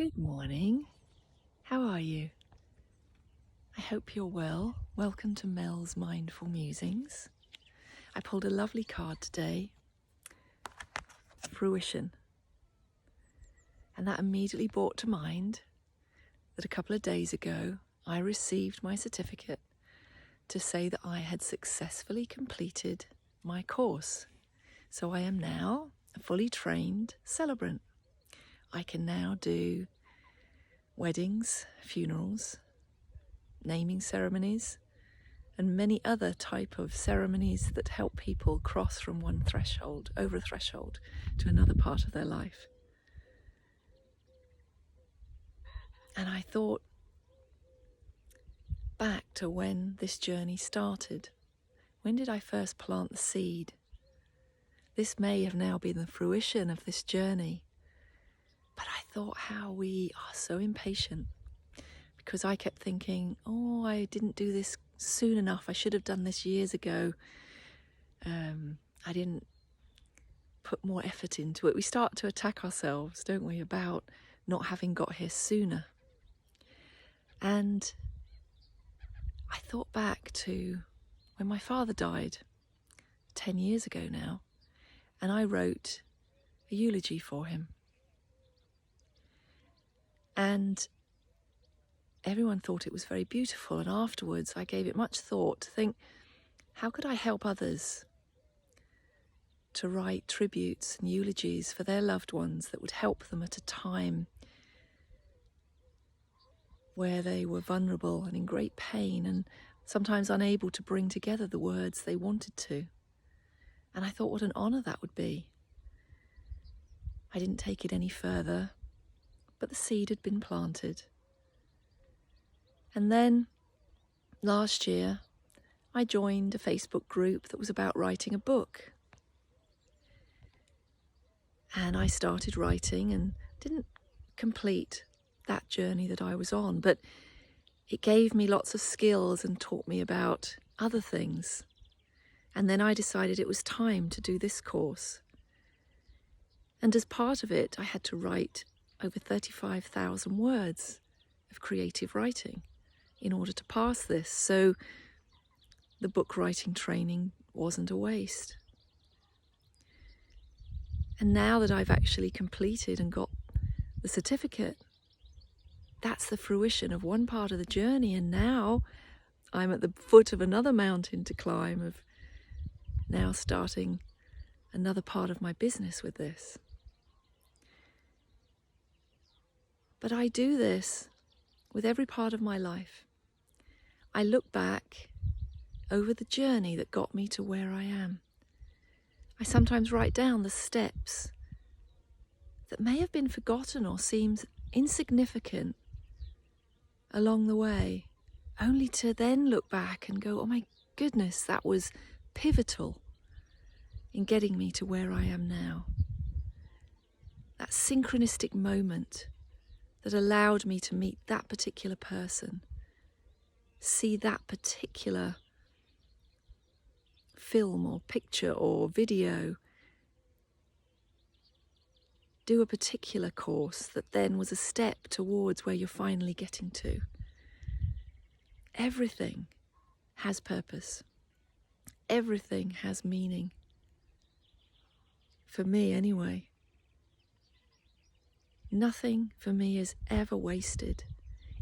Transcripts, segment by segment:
Good morning. How are you? I hope you're well. Welcome to Mel's Mindful Musings. I pulled a lovely card today, Fruition. And that immediately brought to mind that a couple of days ago I received my certificate to say that I had successfully completed my course. So I am now a fully trained celebrant. I can now do weddings, funerals, naming ceremonies, and many other type of ceremonies that help people cross from one threshold, over a threshold, to another part of their life. And I thought back to when this journey started. When did I first plant the seed? This may have now been the fruition of this journey. But I thought how we are so impatient, because I kept thinking, oh, I didn't do this soon enough. I should have done this years ago. I didn't put more effort into it. We start to attack ourselves, don't we, about not having got here sooner. And I thought back to when my father died 10 years ago now, and I wrote a eulogy for him. And everyone thought it was very beautiful, and afterwards I gave it much thought to think, how could I help others to write tributes and eulogies for their loved ones that would help them at a time where they were vulnerable and in great pain and sometimes unable to bring together the words they wanted to. And I thought what an honour that would be. I didn't take it any further, but the seed had been planted. And then last year I joined a Facebook group that was about writing a book. And I started writing and didn't complete that journey that I was on, but it gave me lots of skills and taught me about other things. And then I decided it was time to do this course. And as part of it, I had to write over 35,000 words of creative writing in order to pass this. So the book writing training wasn't a waste. And now that I've actually completed and got the certificate, that's the fruition of one part of the journey. And now I'm at the foot of another mountain to climb, of now starting another part of my business with this. But I do this with every part of my life. I look back over the journey that got me to where I am. I sometimes write down the steps that may have been forgotten or seemed insignificant along the way, only to then look back and go, oh my goodness, that was pivotal in getting me to where I am now. That synchronistic moment that allowed me to meet that particular person, see that particular film or picture or video, do a particular course that then was a step towards where you're finally getting to. Everything has purpose. Everything has meaning. For me, anyway. Nothing for me is ever wasted.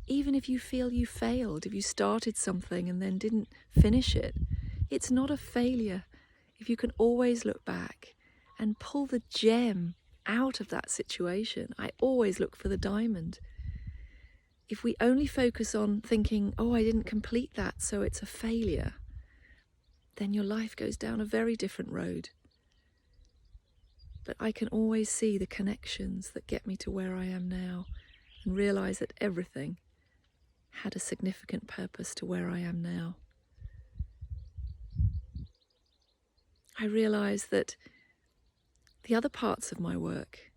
Even if you feel you failed, if you started something and then didn't finish it, it's not a failure if you can always look back and pull the gem out of that situation. I always look for the diamond. If we only focus on thinking, oh, I didn't complete that, so it's a failure, then your life goes down a very different road. But I can always see the connections that get me to where I am now and realize that everything had a significant purpose to where I am now. I realize that the other parts of my work,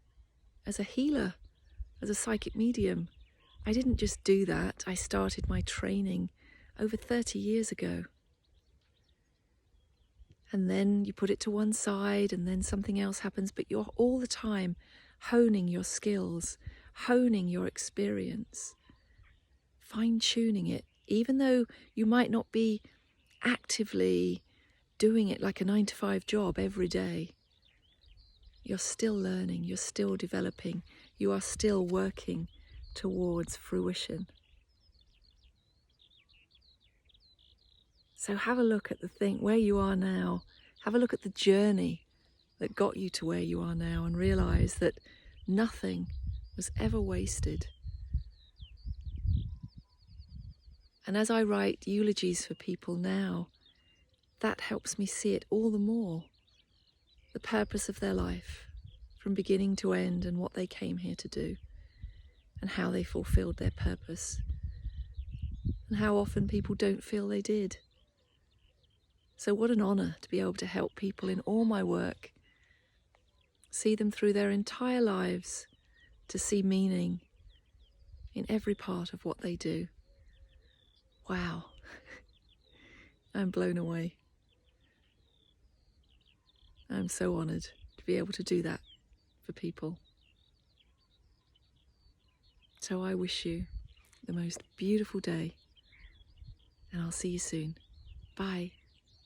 as a healer, as a psychic medium, I didn't just do that. I started my training over 30 years ago. And then you put it to one side and then something else happens, but you're all the time honing your skills, honing your experience, fine-tuning it, even though you might not be actively doing it like a 9-to-5 job every day. You're still learning, you're still developing, you are still working towards fruition. So have a look at the thing where you are now, have a look at the journey that got you to where you are now, and realize that nothing was ever wasted. And as I write eulogies for people now, that helps me see it all the more. The purpose of their life, from beginning to end, and what they came here to do, and how they fulfilled their purpose, and how often people don't feel they did. So what an honour to be able to help people in all my work, see them through their entire lives, to see meaning in every part of what they do. Wow, I'm blown away. I'm so honoured to be able to do that for people. So I wish you the most beautiful day, and I'll see you soon. Bye.